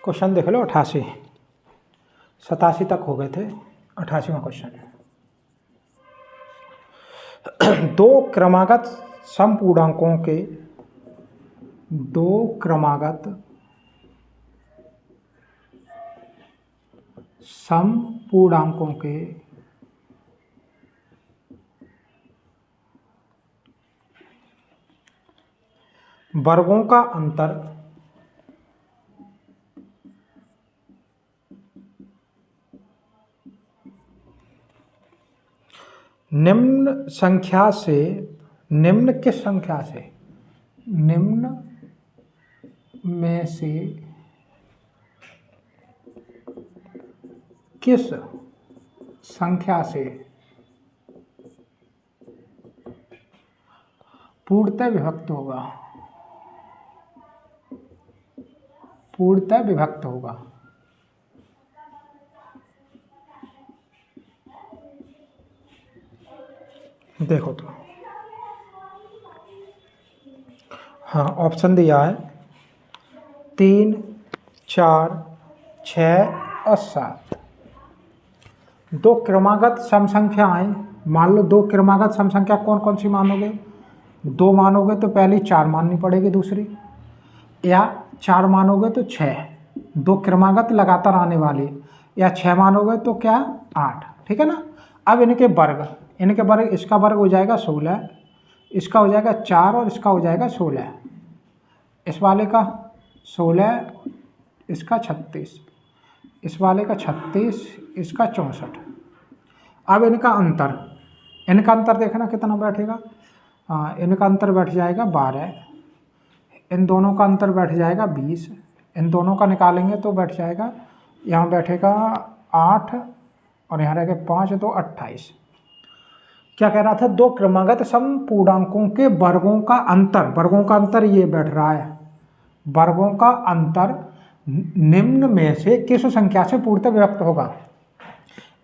Question देख लो 88, 87 तक हो गए थे, 88वां क्वेश्चन। दो क्रमागत समपूर्णांकों के वर्गों का अंतर निम्न में से किस संख्या से पूर्णतः विभक्त होगा। देखो तो हाँ, ऑप्शन दिया है 3, 4, 6 और 7। दो क्रमागत सम संख्याएं, मान लो दो क्रमागत सम संख्या कौन कौन सी मानोगे? 2 मानोगे तो पहली 4 माननी पड़ेगी दूसरी, या 4 मानोगे तो 6, दो क्रमागत लगातार आने वाली, या 6 मानोगे तो क्या 8, ठीक है ना। अब इनके वर्ग, इसका वर्ग हो जाएगा 16, इसका हो जाएगा 4 और इसका हो जाएगा 16, इस वाले का 16, इसका 36, इस वाले का 36, इसका 64। अब इनका अंतर देखना कितना बैठेगा। इनका अंतर बैठ जाएगा 12, इन दोनों का अंतर बैठ जाएगा 20, इन दोनों का निकालेंगे तो बैठ जाएगा, यहाँ बैठेगा 8 और यहाँ रहेगा 5, तो 28। क्या कह रहा था? दो क्रमागत समपूर्णांकों के वर्गों का अंतर ये बैठ रहा है। वर्गों का अंतर निम्न में से किस संख्या से पूर्णतः विभक्त होगा?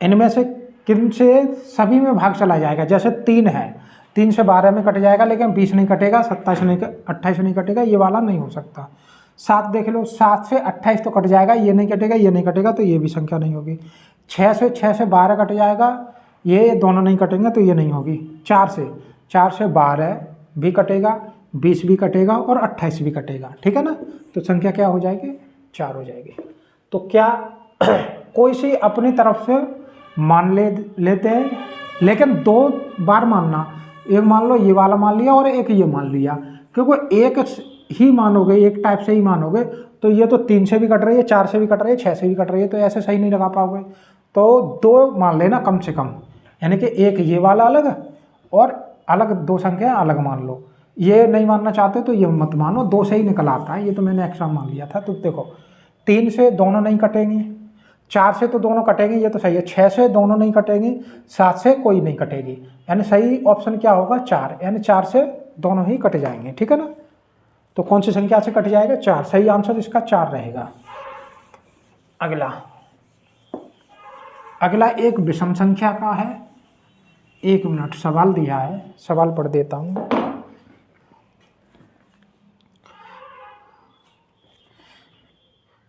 इनमें से किन से सभी में भाग चला जाएगा। जैसे 3 है, 3 से 12 में कट जाएगा, लेकिन 20 नहीं कटेगा, 27 नहीं, 28 नहीं कटेगा, ये वाला नहीं हो सकता। 7 देख लो, 7 से 28 तो कट जाएगा, ये नहीं कटेगा, तो ये भी संख्या नहीं होगी। 6 से 12 कट जाएगा, ये दोनों नहीं कटेंगे, तो ये नहीं होगी। 4 से 12 भी कटेगा, 20 भी कटेगा और 28 भी कटेगा, ठीक है ना। तो संख्या क्या हो जाएगी? 4 हो जाएगी। तो क्या कोई सी अपनी तरफ से मान लेते हैं, लेकिन 2 बार मानना। एक मान लो ये वाला मान लिया और एक ये मान लिया, क्योंकि एक ही मानोगे, एक टाइप से ही मानोगे, तो ये तो 3 से भी कट रही है, 4 से भी कट रही है, 6 से भी कट रही है, तो ऐसे सही नहीं लगा पाओगे। तो 2 मान लेना कम से कम, यानी कि एक ये वाला अलग और अलग 2 संख्या अलग मान लो। ये नहीं मानना चाहते तो ये मत मानो, 2 से ही निकल आता है, ये तो मैंने एक्स्ट्रा मान लिया था। तो देखो 3 से दोनों नहीं कटेंगी, 4 से तो दोनों कटेंगी, ये तो सही है। 6 से दोनों नहीं कटेंगी, 7 से कोई नहीं कटेगी, यानी सही ऑप्शन क्या होगा? 4, यानी 4 से दोनों ही कट जाएंगे, ठीक है ना। तो कौन सी संख्या से कट जाएगा? 4, सही आंसर इसका 4 रहेगा। अगला एक विषम संख्या का है। 1 मिनट, सवाल दिया है, सवाल पढ़ देता हूं।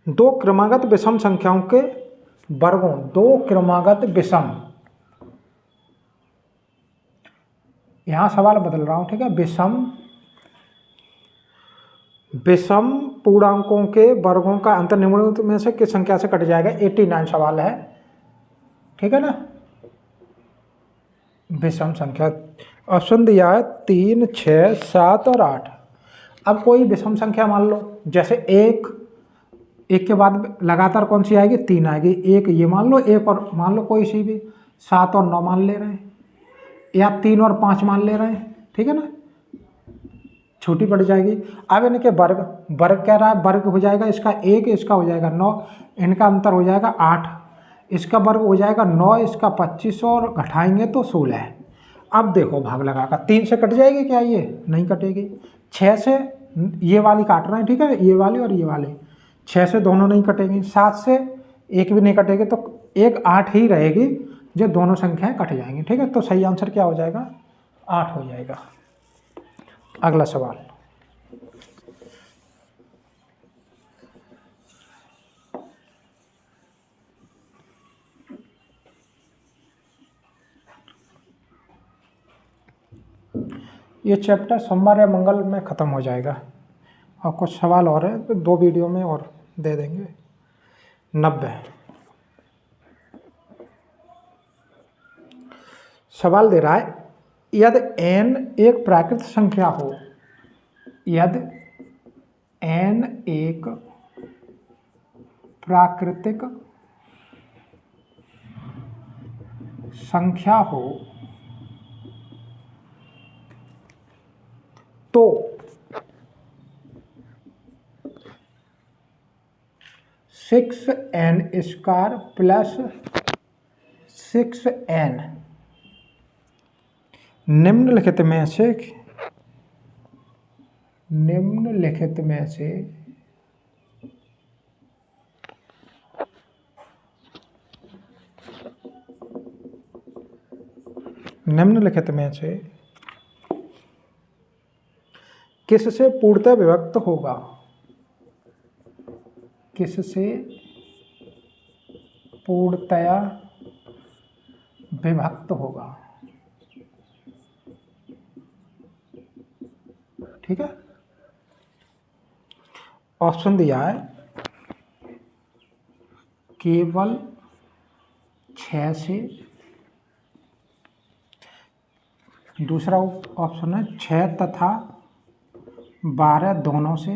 दो क्रमागत विषम संख्याओं के वर्गों, 2 क्रमागत विषम, यहां सवाल बदल रहा हूं, ठीक है। विषम पूर्णांकों के वर्गों का अंतर निम्नलिखित में से किस संख्या से कट जाएगा? 89 सवाल है, ठीक है ना। विषम संख्या ऑप्शन दिया है 3, 6, 7 और 8। अब कोई विषम संख्या मान लो, जैसे एक के बाद लगातार कौन सी आएगी? 3 आएगी। एक ये मान लो, एक और मान लो कोई सी भी, 7 और 9 मान ले रहे हैं, या 3 और 5 मान ले रहे हैं, ठीक है ना, छोटी पड़ जाएगी। अब इनके वर्ग कह रहा है, वर्ग हो जाएगा इसका 1, इसका हो जाएगा 9, इनका अंतर हो जाएगा 8, इसका वर्ग हो जाएगा 9, इसका 25 और घटाएंगे तो 16 है। अब देखो भाग लगाकर 3 से कट जाएगी क्या? ये नहीं कटेगी। 6 से ये वाली काट रहे हैं, ठीक है, ये वाली और ये वाली, 6 से दोनों नहीं कटेंगी, 7 से एक भी नहीं कटेगी, तो एक 8 ही रहेगी, जो दोनों संख्याएं कट जाएंगी, ठीक है। तो सही आंसर क्या हो जाएगा? 8 हो जाएगा। अगला सवाल, ये चैप्टर सोमवार या मंगल में ख़त्म हो जाएगा और कुछ सवाल और है तो 2 वीडियो में और दे देंगे। 90 सवाल दे रहा है, यदि n एक प्राकृतिक संख्या हो, यदि n एक प्राकृतिक संख्या हो तो six N square plus 6n निम्नलिखित में से निम्नलिखित में से किससे पूर्णतः विभक्त होगा, किससे पूर्णतया विभक्त होगा। ठीक है, ऑप्शन दिया है केवल 6 से, दूसरा ऑप्शन है 6 तथा 12 दोनों से,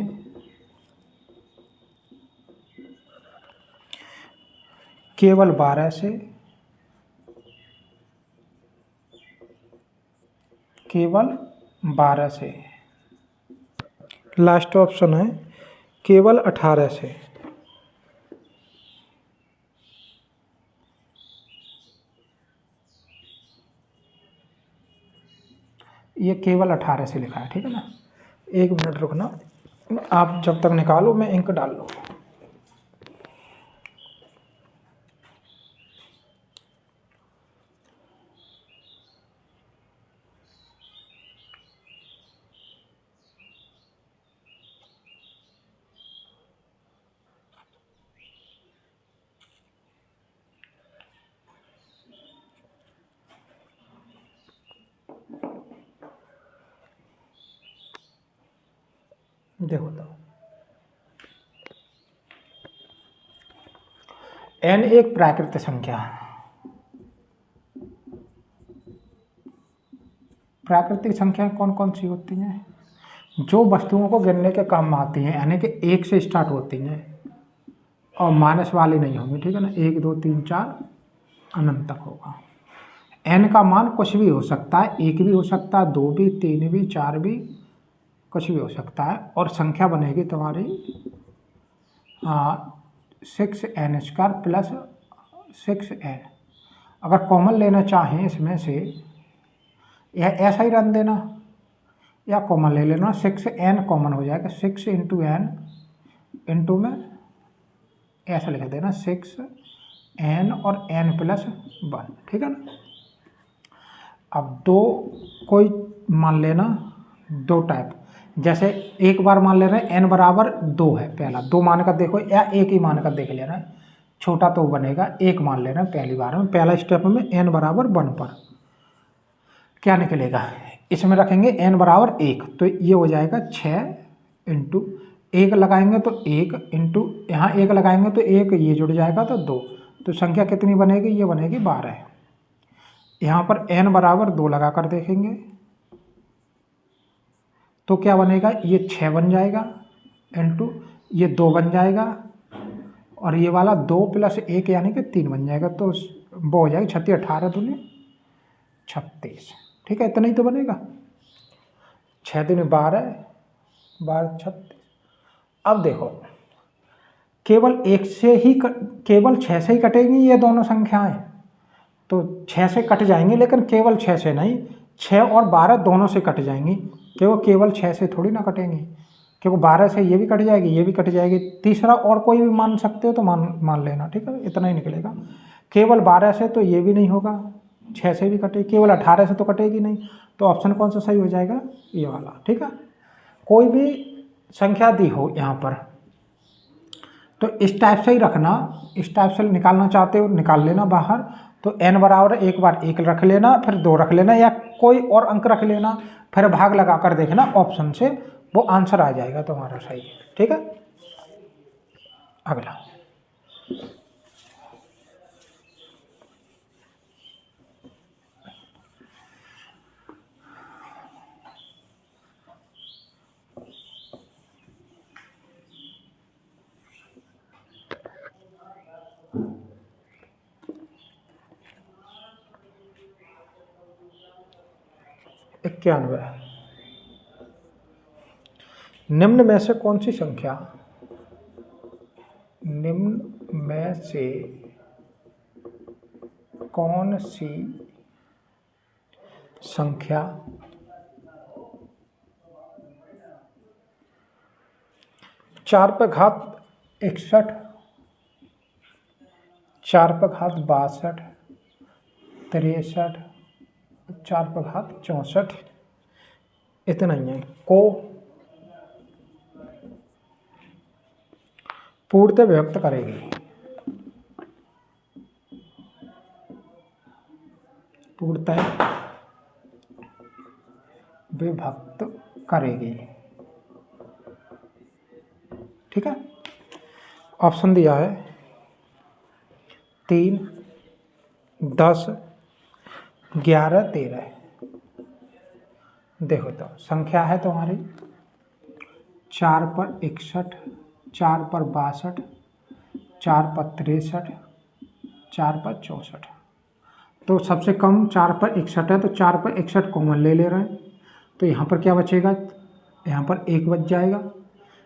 केवल 12 से, केवल 12 से, लास्ट ऑप्शन है केवल 18 से। ये केवल 18 से लिखा है। ठीक है ना, 1 मिनट रुकना, आप जब तक निकालो मैं इंक डाल लूँ। देखो तो n एक प्राकृतिक संख्या, प्राकृतिक संख्याएं कौन कौन सी होती हैं, जो वस्तुओं को गिनने के काम में आती हैं, यानी कि 1 से स्टार्ट होती हैं और माइनस वाली नहीं होंगी। ठीक है ना, 1 2 3 4 अनंत तक होगा। n का मान कुछ भी हो सकता है, 1 भी हो सकता है, 2 भी, 3 भी, 4 भी, कुछ भी हो सकता है। और संख्या बनेगी तुम्हारी 6n स्क्वायर प्लस 6n। अगर कॉमन लेना चाहें इसमें से, या ऐसा ही रन देना या कॉमन ले लेना, 6n कॉमन हो जाएगा, 6 इंटू n इंटू में ऐसा लिख देना 6n और n प्लस 1। ठीक है ना। अब दो कोई मान लेना, 2 टाइप, जैसे एक बार मान ले रहे हैं n बराबर 2 है, पहला 2 मान कर देखो, या एक ही मान कर देख लेना है, छोटा तो बनेगा, 1 मान लेना है पहली बार में, पहला स्टेप में n बराबर 1 पर क्या निकलेगा, इसमें रखेंगे n बराबर 1, तो ये हो जाएगा 6 इंटू 1 लगाएंगे तो 1 इंटू यहाँ 1 लगाएंगे तो 1, ये जुड़ जाएगा तो 2, तो संख्या कितनी बनेगी, ये बनेगी 12। यहाँ पर n बराबर 2 लगा कर देखेंगे तो क्या बनेगा, ये 6 बन जाएगा इंटू ये 2 बन जाएगा और ये वाला 2 प्लस 1 यानी कि 3 बन जाएगा, तो वो हो जाएगा 36 18 दूनी 36। ठीक है, इतना ही तो बनेगा, 6 दूनी 12 12 36। अब देखो केवल 1 से ही केवल 6 से ही कटेंगी ये दोनों संख्याएं, तो 6 से कट जाएंगी, लेकिन केवल 6 से नहीं, 6 और 12 दोनों से कट जाएंगी, केवल 6 से थोड़ी ना कटेंगी, क्योंकि 12 से ये भी कट जाएगी, ये भी कट जाएगी, तीसरा और कोई भी मान सकते हो तो मान लेना। ठीक है, इतना ही निकलेगा। केवल 12 से तो ये भी नहीं होगा, 6 से भी कटेगी, केवल 18 से तो कटेगी नहीं, तो ऑप्शन कौन सा सही हो जाएगा, ये वाला। ठीक है, कोई भी संख्या दी हो यहाँ पर तो इस टाइप से ही रखना, इस टाइप से निकालना चाहते हो निकाल लेना बाहर, तो n बराबर एक बार 1 रख लेना, फिर 2 रख लेना या कोई और अंक रख लेना, फिर भाग लगा कर देखना ऑप्शन से, वो आंसर आ जाएगा तुम्हारा सही। ठीक है, अगला इक्यानवे। निम्न में से कौन सी संख्या, निम्न में से कौन सी संख्या 4 पर घात 61, 4 पर घात 62, 63, 4 पर घात 64 इतना ही है को पूर्णतः व्यक्त करेगी, पूर्णतः विभक्त करेगी। ठीक है, ऑप्शन दिया है 3, 10, 11, 13। देखो तो संख्या है तुम्हारी 4 पर 61, 4 पर 62, 4 पर 63, 4 पर 64। तो सबसे कम 4 पर 61 है, तो 4 पर 61 कॉमन ले रहे हैं, तो यहाँ पर क्या बचेगा, यहाँ पर 1 बच जाएगा,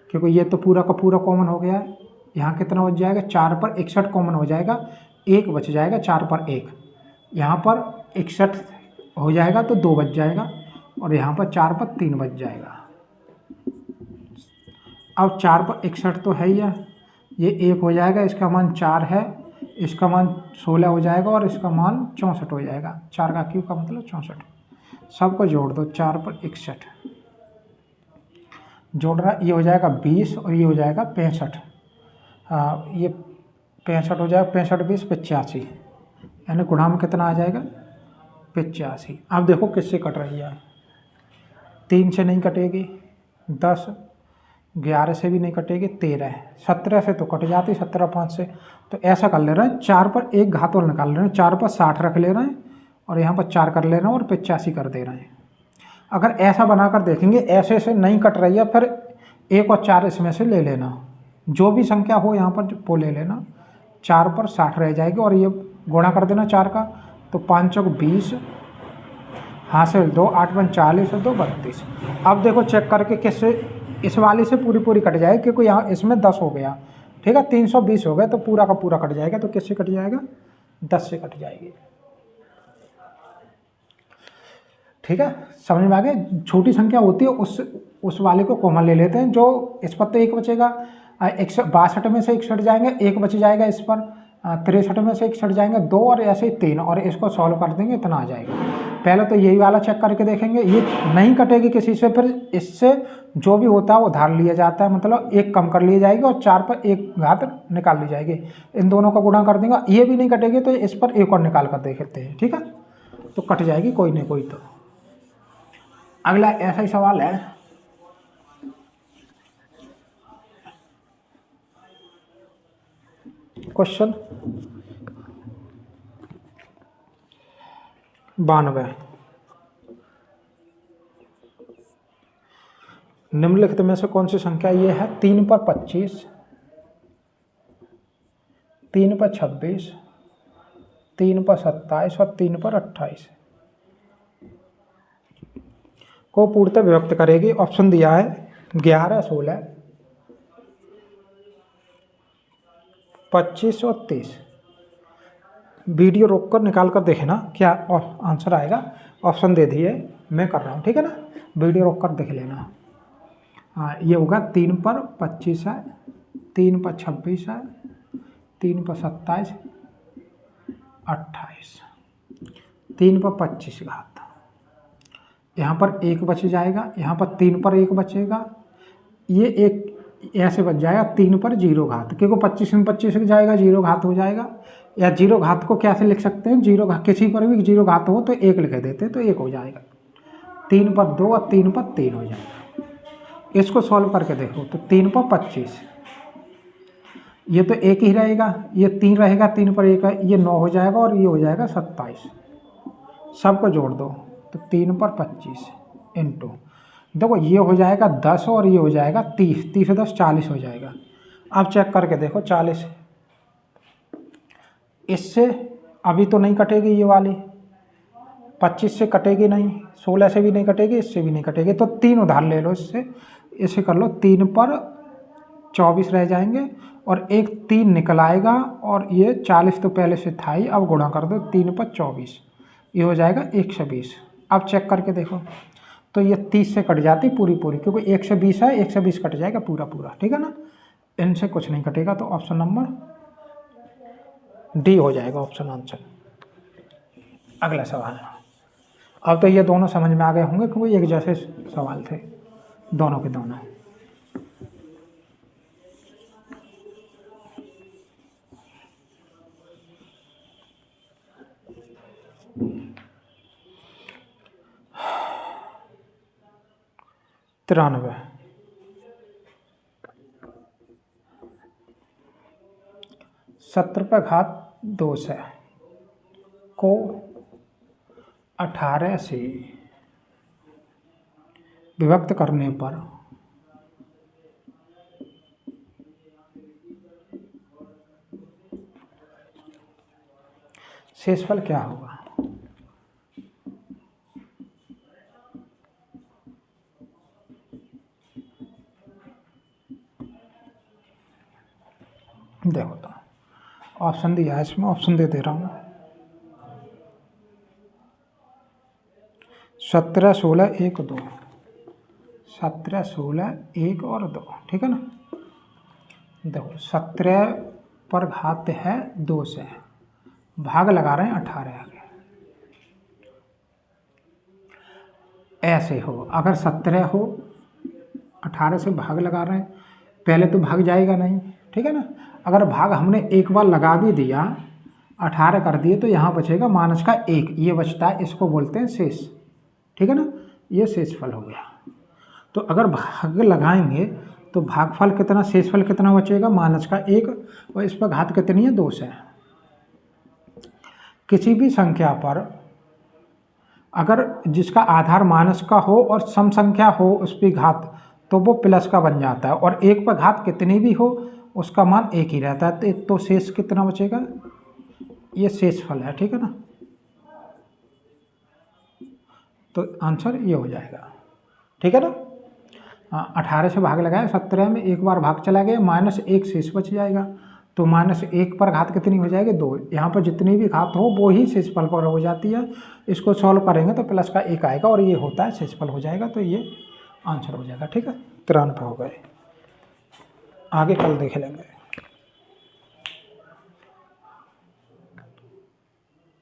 क्योंकि ये तो पूरा का पूरा कॉमन हो गया है। यहाँ कितना बच जाएगा, 4 पर 61 कॉमन हो जाएगा, 1 बच जाएगा 4 पर 1, यहाँ पर 61 हो जाएगा तो 2 बच जाएगा, और यहाँ पर 4 पर 3 बच जाएगा। अब 4 पर 61 तो है ही है, ये 1 हो जाएगा, इसका मान 4 है, इसका मान 16 हो जाएगा, और इसका मान 64 हो जाएगा। 4 का क्यूब का मतलब 64। सबको जोड़ दो, 4 पर 61 जोड़ रहा, ये हो जाएगा 20 और ये हो जाएगा 65। ये 65 हो जाएगा, 65 20 85, यानी गुणा में कितना आ जाएगा 85। अब देखो किससे कट रही है, 3 से नहीं कटेगी, 10, 11 से भी नहीं कटेगी, 13, 17 से तो कट जाती, 17 5 से। तो ऐसा कर ले रहे हैं, 4 पर एक घात और निकाल रहे हैं, 4 पर 60 रख ले रहे हैं और यहाँ पर 4 कर ले रहे हैं और 85 कर दे रहे हैं। अगर ऐसा बनाकर देखेंगे, ऐसे से नहीं कट रही है, फिर 1 और 4 इसमें से ले लेना, जो भी संख्या हो यहाँ पर वो ले लेना। 4 पर 60 रह जाएगी और ये गुणा कर देना 4 का, तो 5 चौक 20, हासिल 2, 8 1 40 और 2 32। अब देखो चेक करके किससे, इस वाले से पूरी पूरी कट जाएगी, क्योंकि यहाँ इसमें 10 हो गया। ठीक है, 320 हो गया, तो पूरा का पूरा कट जाएगा, तो किससे कट जाएगा, 10 से कट जाएगी। ठीक है, समझ में आ गया। छोटी संख्या होती है उस वाले को कॉमन ले लेते हैं, जो इस पर तो 1 बचेगा, 62 में से 61 जाएंगे, 1 बच जाएगा इस पर, 63 में से 61 जाएंगे 2, और ऐसे ही 3, और इसको सॉल्व कर देंगे, इतना आ जाएगा। पहले तो यही वाला चेक करके देखेंगे, ये नहीं कटेगी किसी से, फिर इससे जो भी होता है वो उधार लिया जाता है, मतलब 1 कम कर ली जाएगी और 4 पर 1 घात निकाल ली जाएगी। इन दोनों का गुणा कर देंगे, ये भी नहीं कटेगी तो इस पर 1 और निकाल कर देखते हैं। ठीक है, तो कट जाएगी कोई नहीं कोई। तो अगला ऐसा ही सवाल है, क्वेश्चन 92। निम्नलिखित में से कौन सी संख्या ये है, 3 पर 25, 3 पर 26, 3 पर 27 और 3 पर 28 को पूर्णतः व्यक्त करेगी। ऑप्शन दिया है 11, 16, 25 और 30। वीडियो रोककर निकाल कर देखना क्या आंसर आएगा। ऑप्शन दे दिए, मैं कर रहा हूँ, ठीक है ना, वीडियो रोककर देख लेना। हाँ, ये होगा 3 पर 25 है, 3 पर 26 है, 3 पर 27, 28, 3 पर 25 घात, यहाँ पर 1 बच जाएगा, यहाँ पर 3 पर 1 बचेगा, ये 1 ऐसे बच जाएगा 3 पर 0 घात, क्योंकि 25 में 25 जाएगा 0 घात हो जाएगा, या जीरो घात को कैसे लिख सकते हैं, जीरो घात किसी पर भी जीरो घात हो तो 1 लिख देते तो 1 हो जाएगा, 3 पर 2 और 3 पर 3 हो जाएगा। इसको सॉल्व करके देखो तो 3 पर 25, ये तो 1 ही रहेगा, ये 3 रहेगा, 3 पर 1 है, ये 9 हो जाएगा और ये हो जाएगा 27। सबको जोड़ दो तो 3 पर 25 इंटू, देखो ये हो जाएगा 10 और ये हो जाएगा 30, 30 से 10 40 हो जाएगा। अब चेक करके देखो 40 इससे अभी तो नहीं कटेगी, ये वाली 25 से कटेगी नहीं, 16 से भी नहीं कटेगी, इससे भी नहीं कटेगी, तो 3 उधार ले लो इससे, इसे कर लो 3 पर 24 रह जाएंगे और एक 3 निकल आएगा और ये 40 तो पहले से था ही, अब गुणा कर दो 3 पर 24, ये हो जाएगा 120। अब चेक करके देखो तो ये 30 से कट जाती पूरी पूरी, क्योंकि 120 है, 120 कट जाएगा पूरा पूरा, ठीक है ना, इनसे कुछ नहीं कटेगा, तो ऑप्शन नंबर डी हो जाएगा ऑप्शन आंसर। अगला सवाल, अब तो ये दोनों समझ में आ गए होंगे क्योंकि एक जैसे सवाल थे दोनों के दोनों। तिरानवे 70 पर घात 2 से को 18 से विभक्त करने पर शेषफल क्या होगा। देखो तो ऑप्शन दिया है इसमें, ऑप्शन दे रहा हूँ, 17 16 1 2, 17 16 1 और 2, ठीक है ना। देखो 17 पर घात है 2 से, भाग लगा रहे हैं 18 आगे, ऐसे हो, अगर 17 हो 18 से भाग लगा रहे हैं, पहले तो भाग जाएगा नहीं, ठीक है ना। अगर भाग हमने एक बार लगा भी दिया, 18 कर दिए, तो यहाँ बचेगा माइनस का 1, ये बचता है, इसको बोलते हैं शेष, ठीक है ना, ये शेषफल हो गया। तो अगर भाग लगाएंगे तो भागफल कितना, शेषफल कितना बचेगा, माइनस का 1, और इस पर घात कितनी है 2 से। किसी भी संख्या पर अगर जिसका आधार माइनस का हो और सम संख्या हो उस पर घात, तो वो प्लस का बन जाता है, और एक पर घात कितनी भी हो उसका मान 1 ही रहता है, तो शेष कितना बचेगा, ये शेषफल है, ठीक है ना। तो आंसर ये हो जाएगा, ठीक है ना। 18 से भाग लगाया, 17 में एक बार भाग चला गया, माइनस 1 शेष बच जाएगा, तो माइनस 1 पर घात कितनी हो जाएगी 2, यहाँ पर जितनी भी घात हो वो ही शेषफल पर हो जाती है। इसको सॉल्व करेंगे तो प्लस का 1 आएगा और ये होता है शेषफल हो जाएगा, तो ये आंसर हो जाएगा, ठीक है। 93 हो गए, आगे कल देख लेंगे।